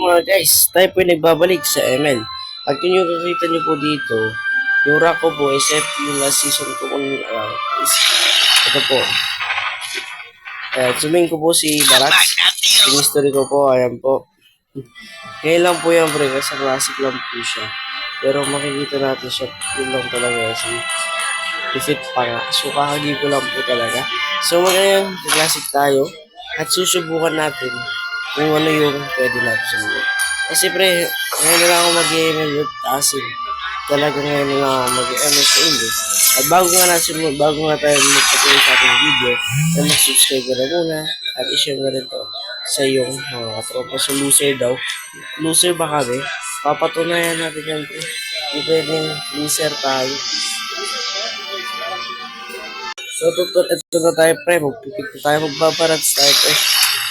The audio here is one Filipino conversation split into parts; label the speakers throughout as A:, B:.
A: mga guys, tayo po nagbabalik sa ML. At kung yung kakita nyo po dito, yung rank ko po is yung last season ko is ito po. Sumain ko po si Barat. Yung history ko po, ayan po. Ngayon lang po yan pre, kasi classic lang po siya. Pero makikita natin siya, yun lang talaga si defeat pa nga. So kakagib ko lang po talaga. So ngayon, classic tayo. At susubukan natin kung ano yung pwede natin sumunod. Kasi pre, ngayon na lang ako mag-ML with Asin. Talaga ngayon na lang ako mag-ML sa English. At bago nga tayo magpatuloy sa ating video, ay mag-subscribe ka na muna at i-share na rin to sa iyong mga katropa. So loser daw. Loser ba kami? Papatunayan natin yan pre. Hindi pwedeng loser tayo. So ito na tayo pre, magpipig na tayo magbabarat tayo pre.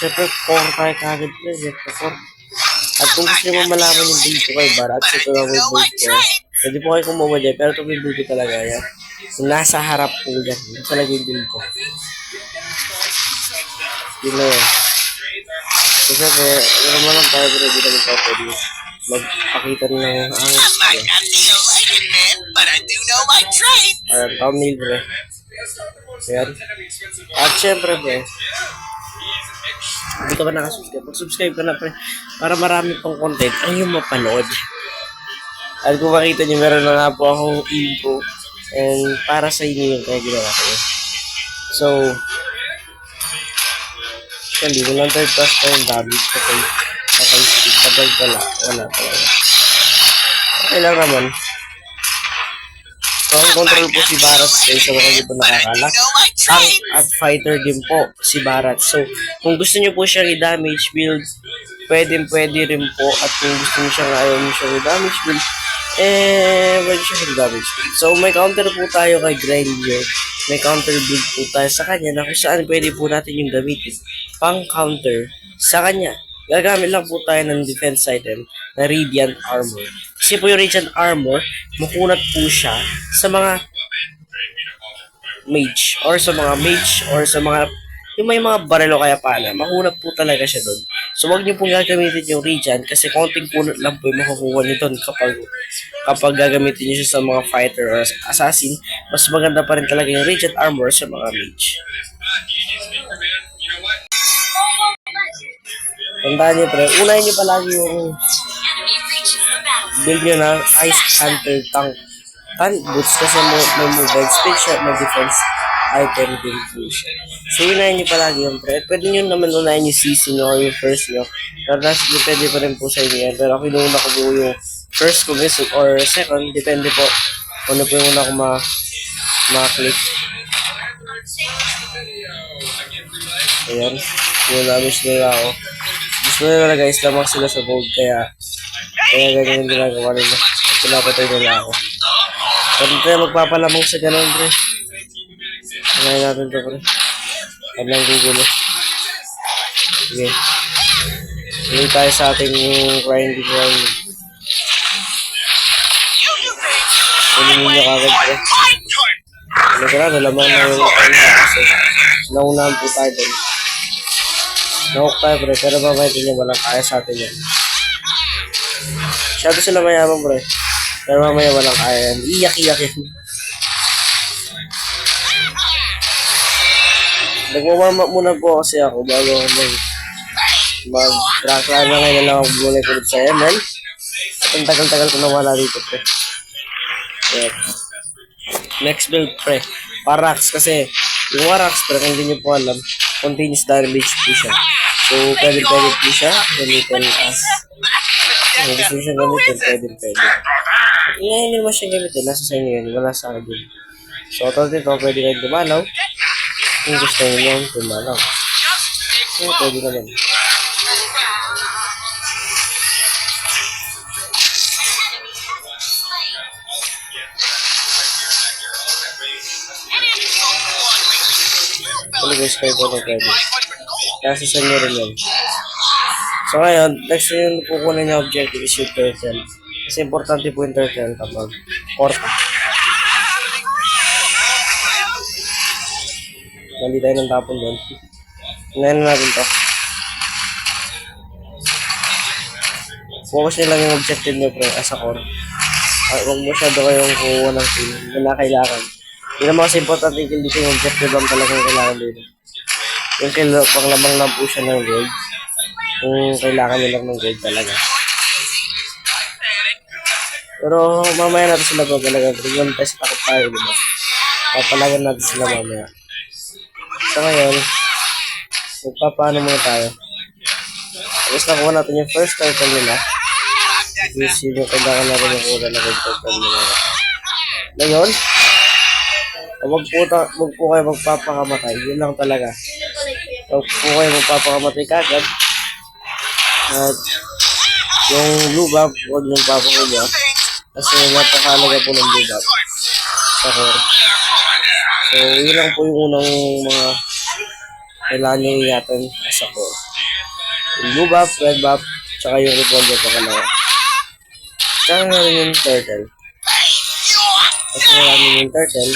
A: Siyempre, 4 tayo kagad pre, Vector 4. At kung gusto nyo malaman yung build ko kay Barat, ito lang yung build ko. Pwede po kayo kumuha dyan, pero ito yung build ko talaga yan. Kung nasa harap po dyan, ito talaga yung build ko. Yun na yun. So siyempre, ano naman lang tayo pero hindi naman tayo pwede magpakita ng angos. Ayan, thumbnail pre. Ayan. At siyempre pre, hindi ka ba nakasubscribe? Mag-subscribe ka na pre, para marami pang content ang yung mapanood. At kung makita nyo, meron na nga po akong intro and para sa inyo yung kaya ginawa ko. So, hindi ko lang third class pa yung damage. Okay, speed. Kapag wala talaga. Okay lang naman. So, ang control po si Barat guys, sa mga hindi po nakakala. At fighter din po si Barat. So, kung gusto nyo po siyang i-damage build, pwede rin po. At kung gusto nyo siyang ayaw nyo siyang i-damage build, pwede siya i-damage build. So, may counter po tayo kay Grindyo. May counter build po tayo sa kanya na kung saan pwede po natin yung gamitin pang counter sa kanya. Gagamit lang po tayo ng defense item na Radiant Armor. Kasi po yung Radiant Armor, makunat po siya sa mga mage or sa mga yung may mga barelo kaya pala, makunat po talaga siya doon. So wag niyo pong gagamitin yung Radiant kasi konting kunat lang po yung makukuha niyo doon kapag gagamitin niyo siya sa mga fighter or assassin. Mas maganda pa rin talaga yung Radiant Armor sa mga mage. Tandaan niyo pre, unahin niyo palagi yung build niyo na Ice Hunter Tank Boots kasi may movement speed siya, may defense item din po siya. So unahin niyo palagi yung pre. Pwede niyo naman unahin yung CC niyo or yung first niyo. Pero pwede pa rin po sa inyo yan. Pero ako inuuna ko po yung first ko guys or second. Depende po kung ano po yung una ko ma-click. Ayan. Yung damage nila ako. Gusto nila guys lamang sila sa bold kaya ganyan yung ginagawa nila. Pinapatay nila ako. Pwede tayo magpapalamang sa ganun pre. Sanayin natin ito pre. Huwag lang gugulo. Sige. Sige tayo sa ating grinding. Kunin ninyo kagad pre. Ano ka na, nalamang na yung kasi naunahan po tayo doon. Nahok tayo pre, pero mabaitin nyo walang kaya sa atin yan. Masyado sila mayaman pre, pero mamaya walang kaya yan. Iyak-iyak yan. Nag-warm up muna po kasi ako bago mag-track na ngayon na ako bumalik ulit sa ML. At ang tagal-tagal ko nawala dito pre. Yeah. Next build pre, Parax kasi yung Parax pre, kung hindi nyo po alam, continuous damage po siya. So, pwede po siya gamitin as kung gusto nyo siya gamitin, pwede. Ngayon nyo naman siya gamitin, nasa sa inyo yun, wala sa akin din. So, total dito, pwede kayo dumalaw. Kung gusto nyo yun, dumalaw. So, pwede naman. Pwede guys, kayo po na pwede. Kasi sa inyo rin yan. So ngayon, next yung kukunin niya objective is yung turtle. Kasi importante po yung turtle kapag korta. Hindi tayo ng tapon doon. Ngayon natin to. Focus nyo lang yung objective nyo, pre, as a core. Huwag masyado kayong kuha ng kill na kailangan. Hindi naman kasi importante yung kill dito, yung objective lang talagang kailangan dito. Yung kill, panglamang lang po siya ng gold. Kung kailangan nyo lang ng gold talaga. Pero mamaya natin sila po talaga. Tignan tayo sa takot tayo, diba? Papalagan natin sila mamaya. So ngayon, magpapaano muna tayo. Tapos nakuha natin yung first turtle nila. Kasi yung kailangan natin yung una na turtle nila. Ngayon, wag po kayo magpapakamatay. Yun lang talaga. Wag po kayo magpapakamatay kagad. At yung blue buff, huwag yung papakuha. Kasi napakalaga po ng blue buff sa core. So, yun lang po yung unang mga kailangan nyo ingatan sa core. Yung blue buff, red buff, tsaka yung revolver pa kalawa. Tsaka nga rin yung turtle. Kasi namin yung turtle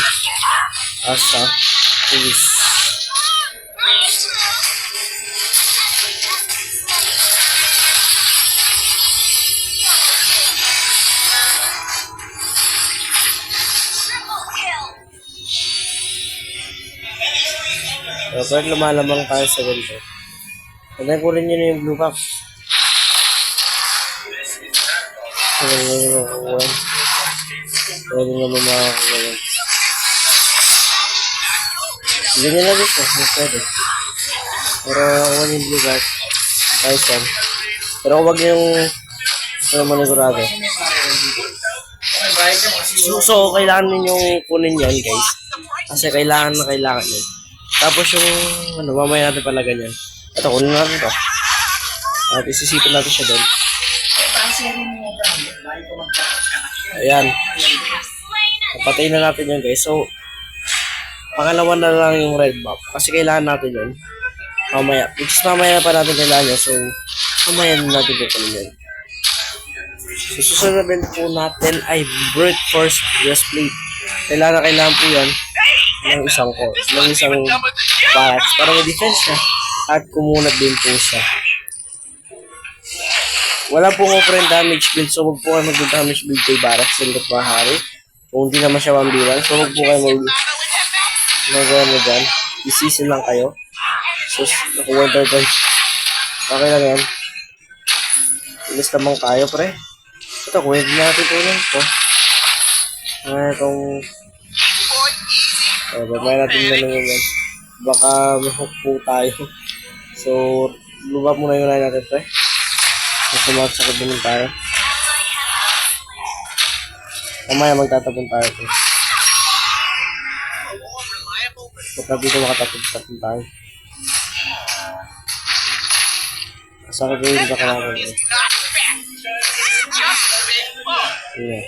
A: asa police. So, pag lumalamang tayo sa ganito, pagay ko rin yun yung blue buff. So, ganyan yung makakuha. Pwede nga makakuha yun. Ganyan na dito, pwede. Pero ako yung blue buff, Tyson. Pero huwag yung manigurado. So, kailangan ninyong kunin yan, guys. Kasi kailangan yun. Tapos yung, mamaya natin pala ganyan. Ito, kunin natin ito. At isisipin natin siya doon. Ayan. Napatayin na natin yun, guys. So, pangalawa na lang yung red buff. Kasi kailangan natin yun. Mamaya. Which is mamaya pa natin kailangan yun. So, mamaya natin kunin yun. So, susunod po natin ay Brute Force Breastplate. Kailangan po yan ng isang core, ng isang barracks para may defense siya at kumunat din po siya. Wala pong offering damage build, so huwag po kayo mag-damage build kay barracks hanggat mahari. Kung hindi naman siya 1v1, so huwag po kayo mag-ano dyan. Isisin lang kayo. So, nakuha turtle. Okay lang yan. Ilis lamang tayo, pre. Ito, kuwede natin po lang ito. Itong babay natin na lang yan. Baka mahook po tayo. So, lubab muna yung line natin, pre. So, sumaksakot din tayo. Mamaya magtatapon tayo, pre. Kapag dito makatapon tayo. Sakot ko yung baka naman, pre. Yeah.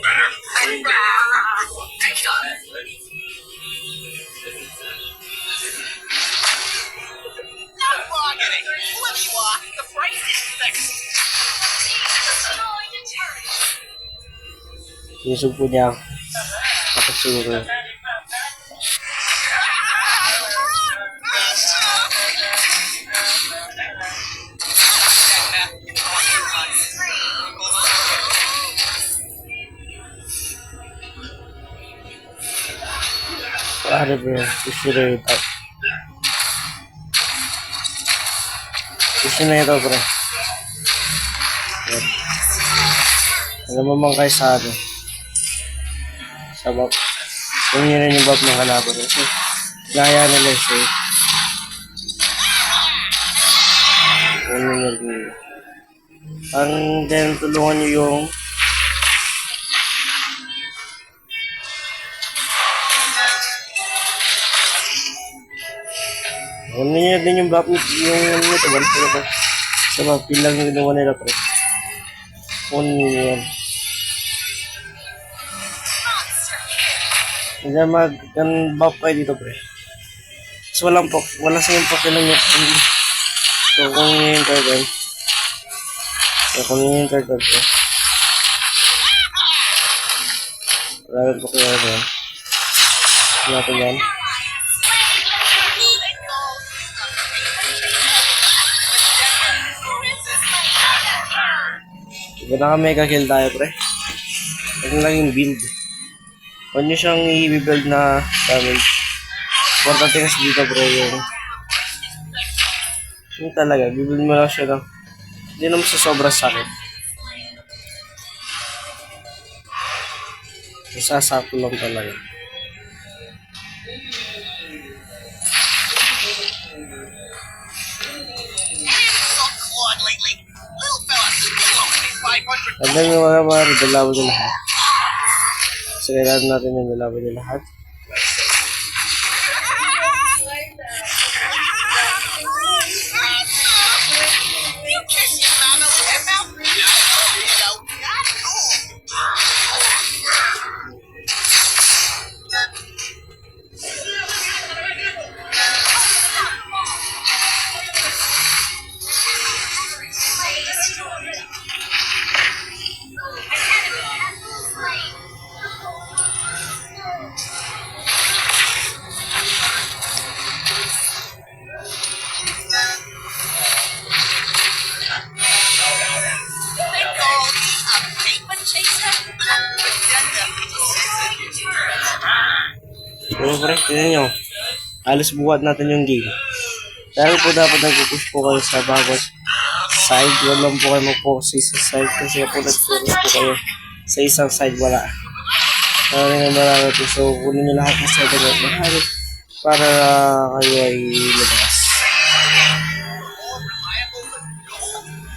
A: Sinusog po niya ako. Tapos siguro. Ano ba yun? Isira ito. Isira ito, bro. Alam mo mang kayo sa ano. Sa bap. Kung yun yung bap ng kalaban. Kasi, gaya na lang siya. Ano yun yun. Ang then, tulungan nyo yung ano nyo din yung bap yung ano ito ba? Sa bap, pilang yung ginawa nila, pre. Ano nyo yan. Hindi mag-buff kayo dito, pre. So, walang sa yung pakilang nyo. So, kung yung turtle. So, kung yung turtle, pre. Wala po kayo yan. Natin yan. Diba naka-mega kill tayo, pre? Huwag lang yung build. Huwag nyo siyang i-build na damage. Importante kasi dito, bro, yung talaga, bibuild mo lang siya, no? Hindi naman sa sobrang sakit. Isasako lang talaga. Tandaan yung mga dalawa nila lahat. So, kailangan natin yung dalawa nila lahat. Pero pre, tignan nyo. Halos buhat natin yung game. Pero po dapat nag-push po kayo sa bawat side. Huwag lang po kayo mag-focus sa isang side. Kasi po nag-focus po kayo sa isang side, wala. Maraming marami. So, kunin nyo lahat ng side na marami para kayo ay labas.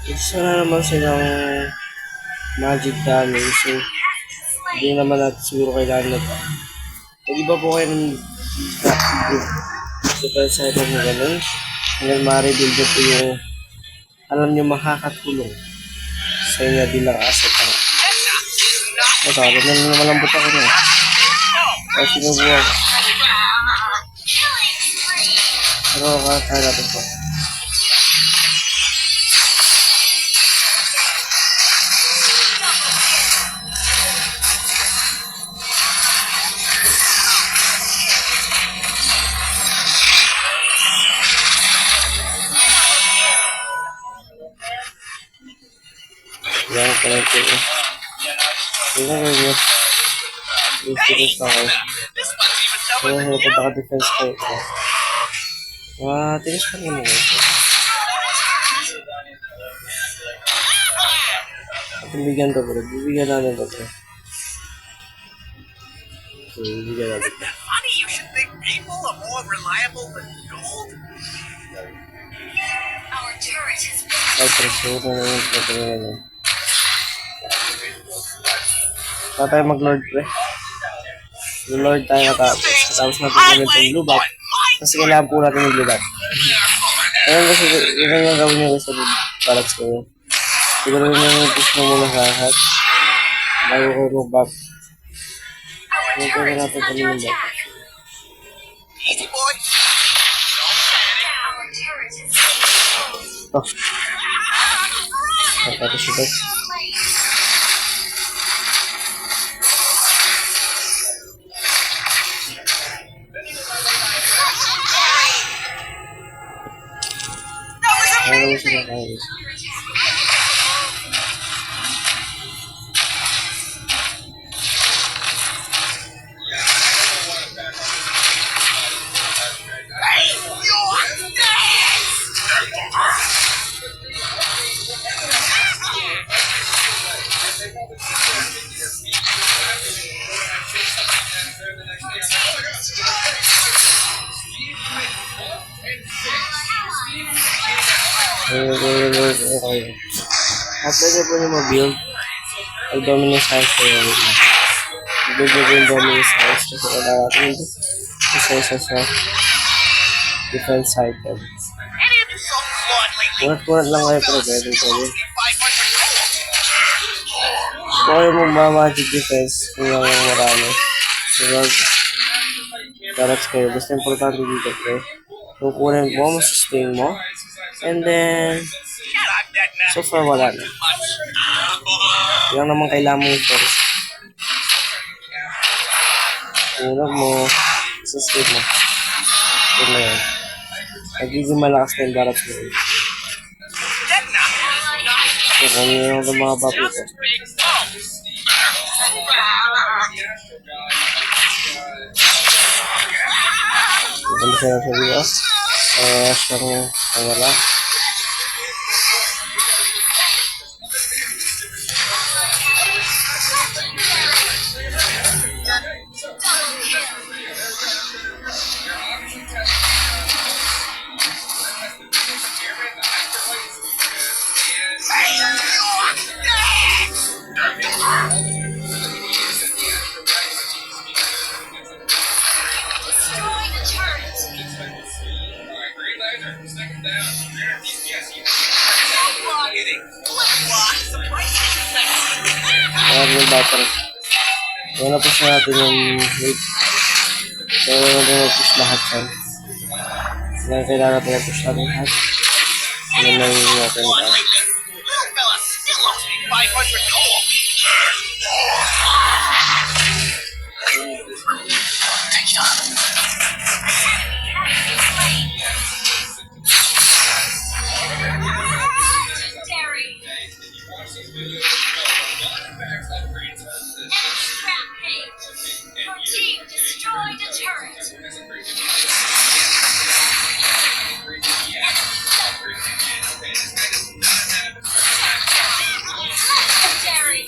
A: Isa na naman silang magic damage. So, hindi naman natin siguro kailangan na iba po kayo ng super side mo ganun. Hanggang ma-rebuild nyo po yung alam nyo makakatulong sa inyo bilang asset. Ito, malambot ako na. Ay, sinubuhan. Pero kaya natin po. Yan, kaya po. Tingnan ko yun. Defense ako. Kaya hirap pa defense ko. Tinis pa rin mo. Bibigyan to, bro. Bibigyan natin to, bro. So, bibigyan natin to.
B: Funny, you should think people are more reliable than gold. Our turret has been...
A: Ay, preso na yung patuloy na. Saka tayo mag-lord, pre. Lord tayo katapos natin gawin itong blue bat. Kasi kailangan po natin yung blue bat. Ayan kasi, yun yung gawin nyo sa balance ko. Siguro yung push mo muna sa lahat. Bago ko mag-back. Yung pwede natin kami yung back.
B: Easy boy.
A: Ito. Tapos ito. Ano mo sila kaya? Okay. After nyo po nyo mag-build, mag-dominance house kayo. Mag-build nyo po yung dominance house kasi kailangan natin ito. Isa sa defense item. Kunat-kunat lang kayo pero pwede. Kung kayo mag-magic defense, kung lang marami. So, kayo. Basta importante dito po. Kung kunin mo, masustain mo. And then, so far wala na. Yan naman kailangan mo ito. Unag mo, sustain mo. Ito na yan. Nagiging malakas na yung darats mo. So, kung yun ang lumaba po ito.
B: Big smoke.
A: Ano siya sa video? Siyang wala.
C: Destroy the turret.
A: Ayan yung battery. Ayan na push natin yung wait. So, push lahat siya. Ayan, kailangan natin push natin lahat. Ayan na yung natin
B: Little
A: ito.
B: fella still owes me 500 gold.
C: Legendary. Rampage. Your team destroyed a turret. Legendary.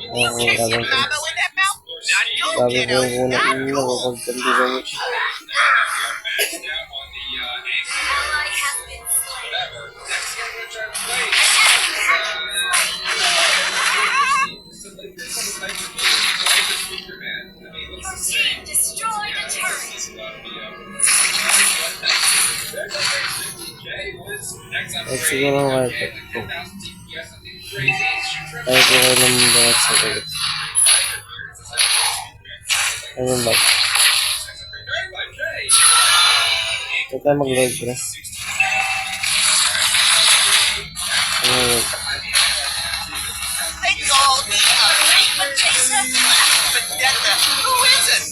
A: Ayan, ang gagawin ko.
B: Mama in that mouth? Not you,
A: Sabi ko
B: kiddo.
A: yung una kapag hindi gamit.
C: Ally has been slain. Your team destroyed a turret.
A: At siguro kahit ito. Kahit ko kayo ng mga sagot. Ayun ba? Ito tayo mag-load ko na. Ayun.
B: They call me a raven chaser. But who is it?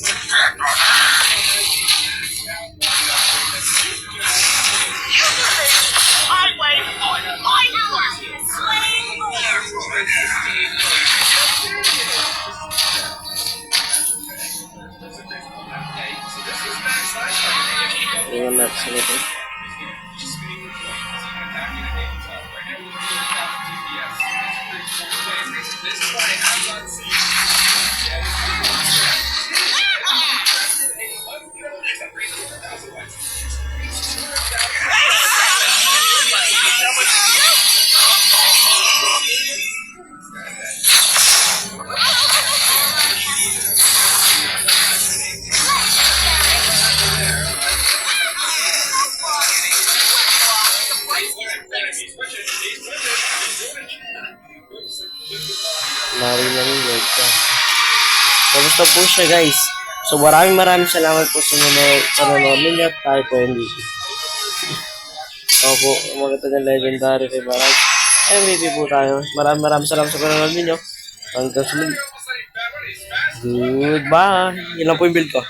B: I wait on my
C: Ally has slain Lord.
A: Ayun na sa ito. Narinig yung load ka. Kamusta po siya guys? So maraming salamat po sa mga panonood ninyo at tayo po hindi. Ako po, umagat ng legendary kay Barag. MVP po tayo. Maraming salamat sa panonood ninyo. Hanggang sa muli. Goodbye. Yun lang po yung build ko.